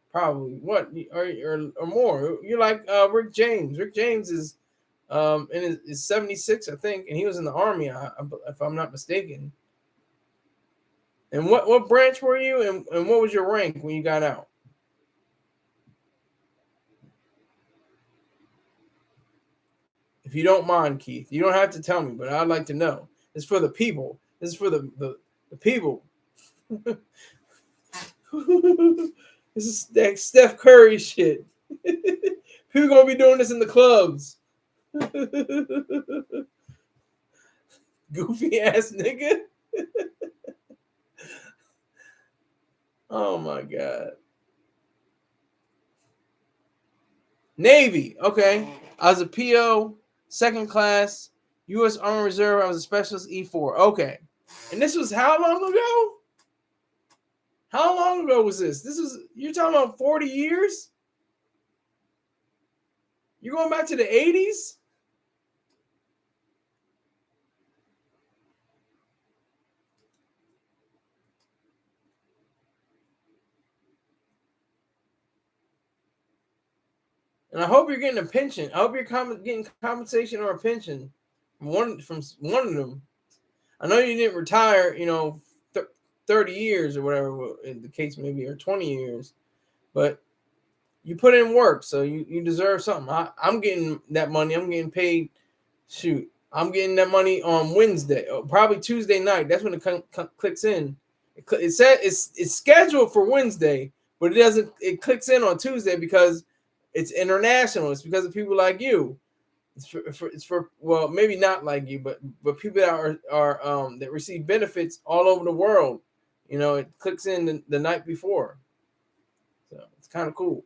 probably. What or more? You're like Rick James. Rick James is in his 76, I think, and he was in the army, if I'm not mistaken. And what branch were you, and what was your rank when you got out? If you don't mind, Keith, you don't have to tell me, but I'd like to know. It's for the people. This is for the people. This is that Steph Curry shit. People gonna be doing this in the clubs. Goofy ass nigga. Oh my god. Navy. Okay. I was a PO, second class, U.S. Army Reserve. I was a specialist E4. Okay. And this was how long ago? How long ago was this? You're talking about 40 years? You're going back to the 80s? And I hope you're getting a pension. I hope you're getting compensation or a pension from one of them. I know you didn't retire, 30 years or whatever the case may be, or 20 years, but you put in work, so you deserve something. I'm getting that money. I'm getting paid. Shoot, I'm getting that money on Wednesday, probably Tuesday night. That's when it clicks in. It said it's scheduled for Wednesday, but it doesn't. It clicks in on Tuesday because it's international. It's because of people like you. It's for well, maybe not like you, but people that are that receive benefits all over the world. It clicks in the night before, so it's kind of cool.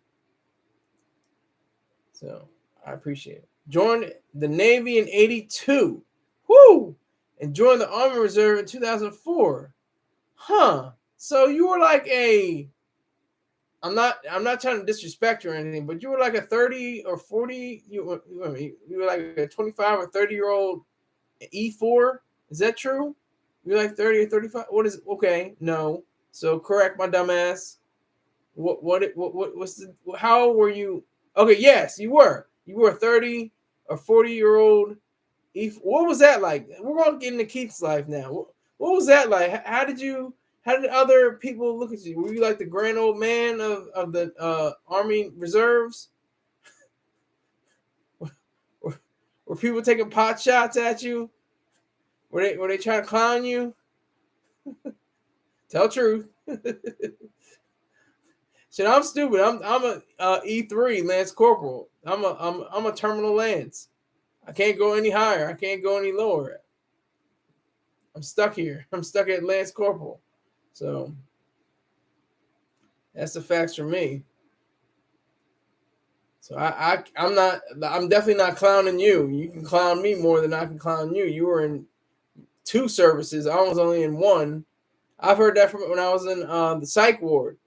So I appreciate it. Joined the Navy in '82. Whoo! And joined the Army Reserve in 2004. Huh. So you were like a I'm not trying to disrespect you or anything, but you were like a 30 or 40, you were like a 25 or 30-year-old E4. Is that true? You're like 30 or 35? What is it? Okay, no. So correct my dumbass. What's the how old were you? Okay, yes, you were. You were a 30 or 40-year-old. What was that like? We're gonna get into Keith's life now. What was that like? How did other people look at you? Were you like the grand old man of the Army Reserves? Were people taking pot shots at you? Were they trying to clown you? Tell the truth. Shit, I'm stupid. I'm a E3 Lance Corporal. I'm a Terminal Lance. I can't go any higher. I can't go any lower. I'm stuck here. I'm stuck at Lance Corporal. So that's the facts for me. So I'm definitely not clowning you. You can clown me more than I can clown you. You were in 2 services. I was only in 1. I've heard that from when I was in the psych ward.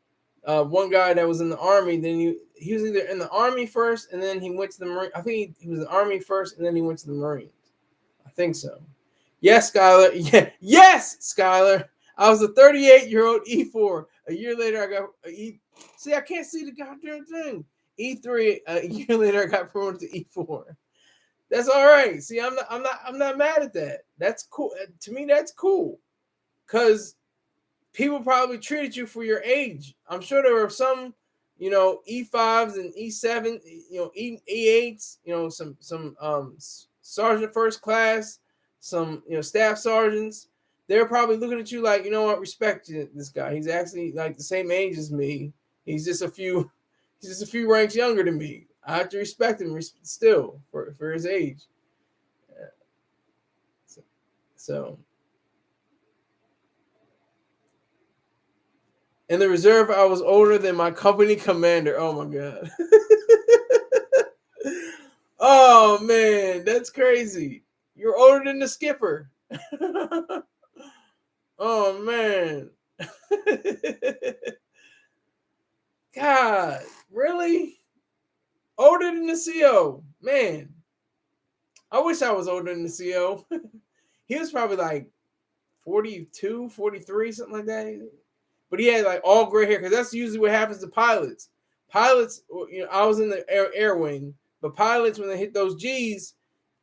One guy that was in the army, then he was either in the army first and then he went to the Marine. I think he was in the army first and then he went to the Marines. I think so. Yes, Skylar. Yeah, yes, Skylar. I was a 38-year-old E4. A year later, I got E. See, I can't see the goddamn thing. E3. A year later, I got promoted to E4. That's all right. See, I'm not mad at that. That's cool. To me, that's cool. Cause people probably treated you for your age. I'm sure there were some, E5s and E7, E8s, some sergeant first class, some staff sergeants. They're probably looking at you like, you know what, respect this guy. He's actually like the same age as me. He's just a few ranks younger than me. I have to respect him still for his age. So. In the reserve, I was older than my company commander. Oh my god. Oh man, that's crazy. You're older than the skipper. Oh man. God, really? Older than the CO. Man. I wish I was older than the CO. He was probably like 42, 43, something like that. But he had like all gray hair because that's usually what happens to pilots. Pilots, I was in the air wing, but pilots when they hit those G's,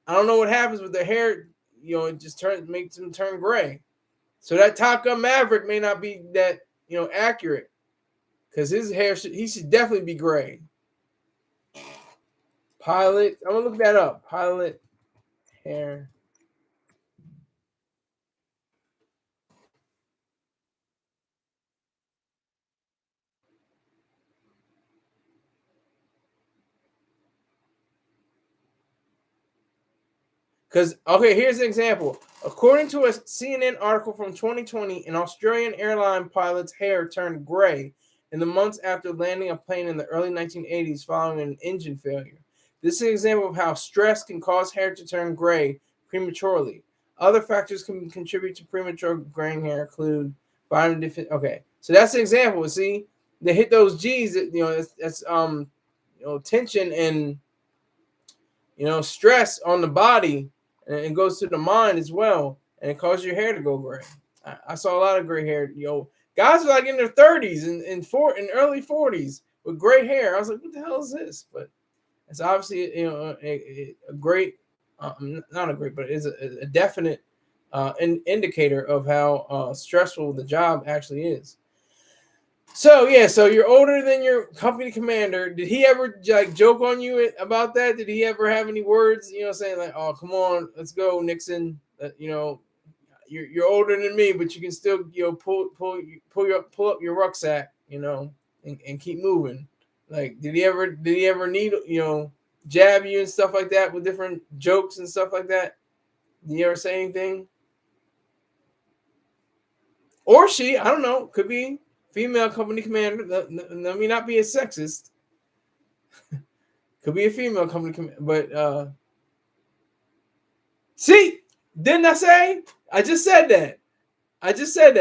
I don't know what happens with their hair. It just makes them turn gray. So that Top Gun Maverick may not be that accurate because his hair he should definitely be gray. Pilot, I'm gonna look that up. Pilot hair. Because, okay, here's an example. According to a CNN article from 2020, an Australian airline pilot's hair turned gray in the months after landing a plane in the early 1980s following an engine failure. This is an example of how stress can cause hair to turn gray prematurely. Other factors can contribute to premature graying hair include vitamin deficiency. Okay, so that's an example. See, they hit those G's. That's tension and stress on the body, and it goes to the mind as well, and it causes your hair to go gray. I saw a lot of gray hair. Guys are like in their 30s and early 40s with gray hair. I was like, what the hell is this? But it's obviously a great, not a great, but it's a definite indicator of how stressful the job actually is. So yeah, so you're older than your company commander. Did he ever like joke on you about that? Did he ever have any words, saying like, "Oh, come on, let's go, Nixon"? You're older than me, but you can still pull up your rucksack, and keep moving. Like, did he ever need jab you and stuff like that with different jokes and stuff like that? Did he ever say anything? Or she? I don't know. Could be. Female company commander. Let me not be a sexist. Could be a female company commander, but see, didn't I say? I just said that. I just said,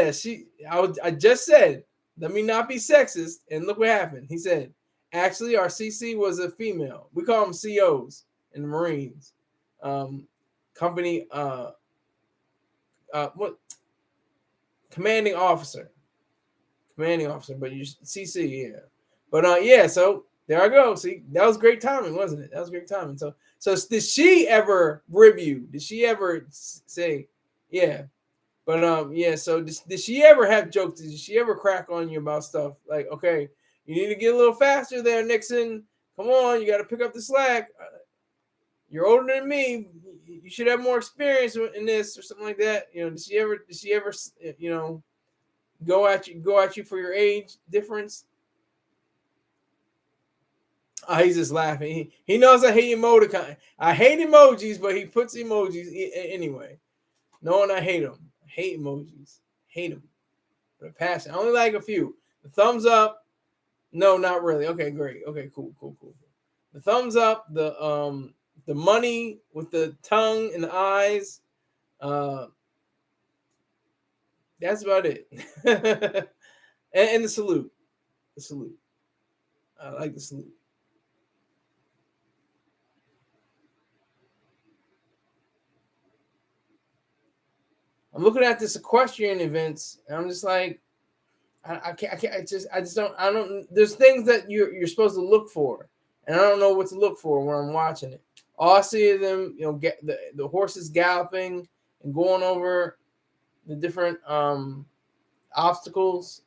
let me not be sexist, and look what happened. He said, actually, our CC was a female. We call them COs in the Marines. Company, what? Commanding officer, but you CC, yeah. But yeah, so there I go. See, that was great timing, wasn't it? That was great timing. So did she ever rib you? Did she ever say, yeah? But yeah. So did she ever have jokes? Did she ever crack on you about stuff like, okay, you need to get a little faster there, Nixon. Come on, you got to pick up the slack. You're older than me. You should have more experience in this or something like that. Did she ever? Go at you for your age difference? Oh, he's just laughing. He knows I hate emoticon. I hate emojis, but he puts emojis anyway. Knowing I hate them. I hate emojis. Hate them. With a passion. I only like a few. The thumbs up. No, not really. Okay, great. Okay, cool. The thumbs up. The money with the tongue and the eyes. That's about it. and the salute. The salute. I like the salute. I'm looking at this equestrian events, and I'm just like, I can't. I just don't. I don't. There's things that you're supposed to look for, and I don't know what to look for when I'm watching it. All I see of them, get the horses galloping and going over the different obstacles.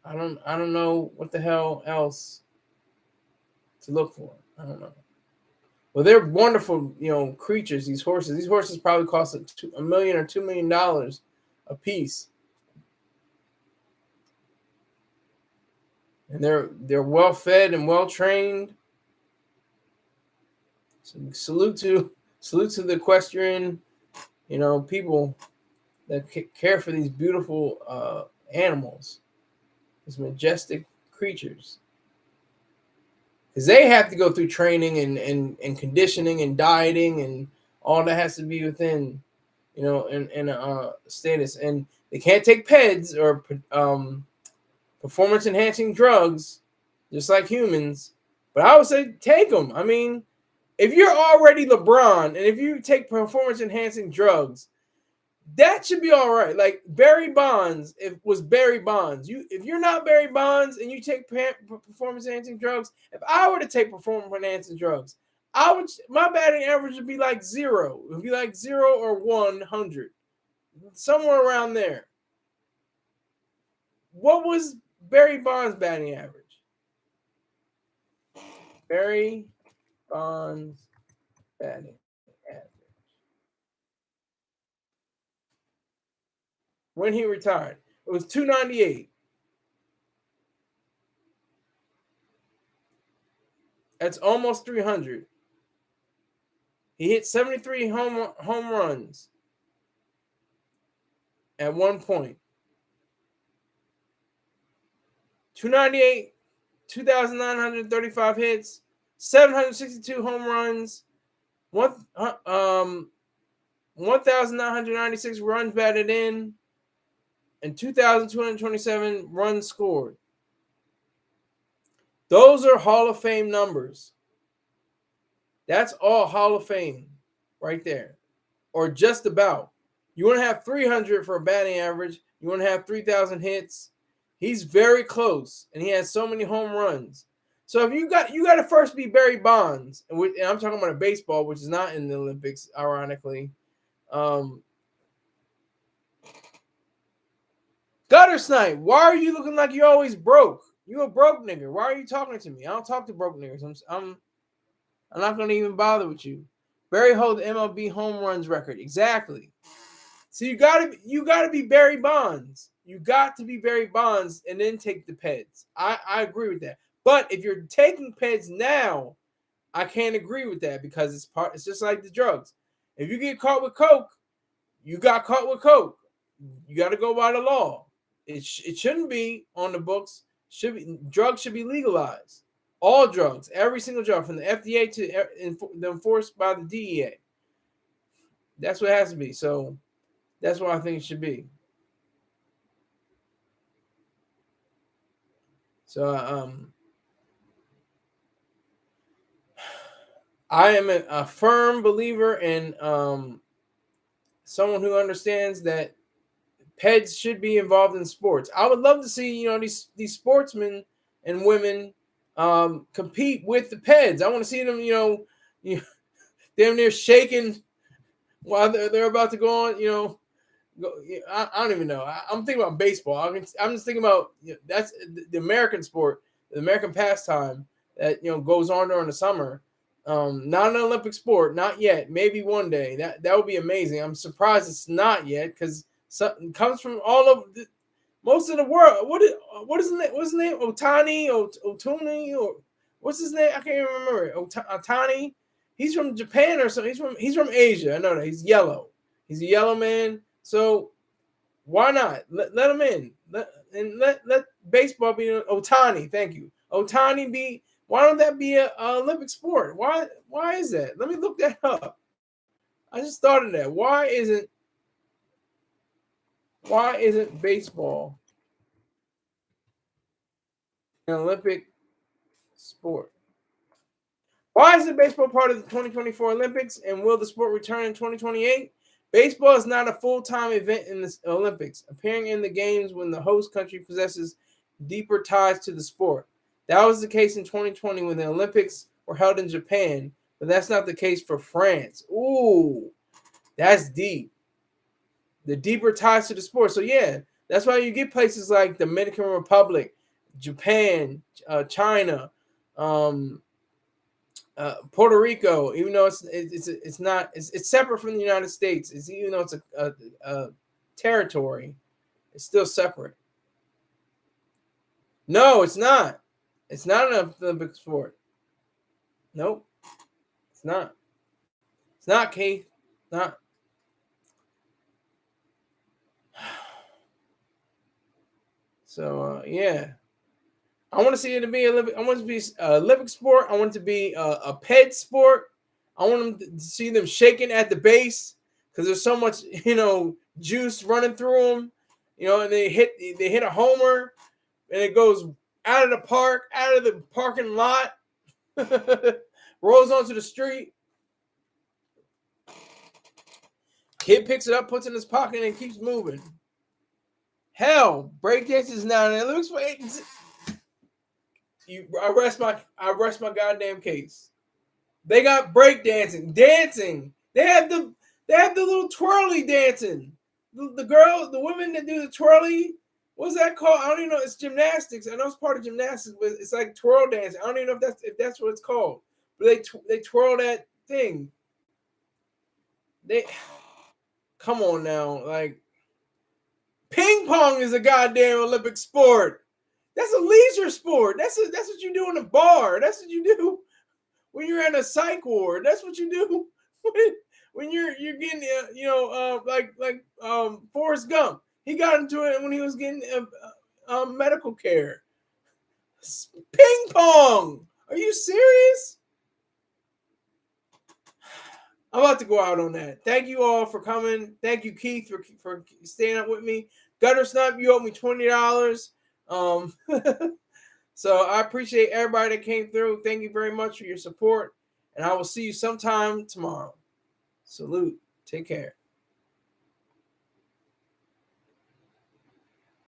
I don't know what the hell else to look for. I don't know. Well, they're wonderful, creatures. These horses. These horses probably cost $1 million or $2 million a piece, and they're well fed and well trained. So salute to the equestrian, people that care for these beautiful animals, these majestic creatures, because they have to go through training and conditioning and dieting and all that has to be within, in status, and they can't take PEDs or performance enhancing drugs, just like humans. But I would say take them. I mean, if you're already LeBron and if you take performance enhancing drugs, that should be all right. Like Barry Bonds, was Barry Bonds. If you're not Barry Bonds and you take performance enhancing drugs, if I were to take performance enhancing drugs, my batting average would be like 0. It would be like 0 or 100, somewhere around there. What was Barry Bonds' batting average? Barry Bonds batting average when he retired, it was 298. That's almost 300. He hit 73 home runs at one point. 298, 2,935 hits, 762 home runs, 1,996 runs batted in, and 2,227 runs scored. Those are Hall of Fame numbers. That's all Hall of Fame right there, or just about. You want to have 300 for a batting average. You want to have 3,000 hits. He's very close, and he has so many home runs. So if you got to first be Barry Bonds, and I'm talking about a baseball, which is not in the Olympics, ironically. Gutter Snipe, why are you looking like you're always broke? You a broke nigga. Why are you talking to me? I don't talk to broke niggas. I'm not going to even bother with you. Barry holds the MLB home runs record. Exactly. So you gotta be Barry Bonds. You got to be Barry Bonds and then take the PEDs. I agree with that. But if you're taking PEDs now, I can't agree with that because it's just like the drugs. If you get caught with coke, you got caught with coke. You got to go by the law. It shouldn't be on the books. Drugs should be legalized. All drugs, every single drug, from the FDA to enforced by the DEA. That's what it has to be. So that's what I think it should be. So I am a firm believer in someone who understands that PEDs should be involved in sports. I would love to see these sportsmen and women compete with the PEDs. I want to see them damn near shaking while they're about to go on. I don't even know. I'm thinking about baseball. I'm just thinking about that's the American sport, the American pastime that goes on during the summer. Not an Olympic sport, not yet. Maybe one day. That would be amazing. I'm surprised it's not yet because it comes from all over most of the world. What is the name? What's his name? Otani or Otuni or What's his name? I can't even remember. Otani. He's from Japan or something. He's from Asia. I know that. He's yellow. He's a yellow man. So why not let him in? Let baseball be Otani. Thank you. Otani be. Why don't that be a Olympic sport? Why is that? Let me look that up. I just thought of that. Why isn't baseball an Olympic sport? Why isn't baseball part of the 2024 Olympics, and will the sport return in 2028? Baseball is not a full-time event in the Olympics, appearing in the games when the host country possesses deeper ties to the sport. That was the case in 2020 when the Olympics were held in Japan, but that's not the case for France. Ooh, that's deep. The deeper ties to the sport. So yeah, that's why you get places like Dominican Republic, Japan, China, Puerto Rico. Even though it's separate from the United States. Even though it's a territory, it's still separate. No, it's not. It's not an Olympic sport. Nope, it's not. It's not, Keith. Not. So yeah, I want to see it to be Olympic. I want it to be an Olympic sport. I want it to be a ped sport. I want them to see them shaking at the base because there's so much juice running through them. And they hit a homer and it goes out of the parking lot, rolls onto the street. Kid picks it up, puts it in his pocket, and keeps moving. Hell, breakdance is now in the Olympics. I rest my goddamn case. They got breakdancing, dancing. They have the little twirly dancing. The women that do the twirly. What's that called? I don't even know. It's gymnastics. I know it's part of gymnastics, but it's like twirl dancing. I don't even know if that's what it's called. But they twirl that thing. Come on now, like ping pong is a goddamn Olympic sport. That's a leisure sport. That's what you do in a bar. That's what you do when you're in a psych ward. That's what you do when you're getting like Forrest Gump. He got into it when he was getting medical care. Ping pong. Are you serious? I'm about to go out on that. Thank you all for coming. Thank you, Keith, for staying up with me. Gutter Snap, you owe me $20. So I appreciate everybody that came through. Thank you very much for your support. And I will see you sometime tomorrow. Salute. Take care.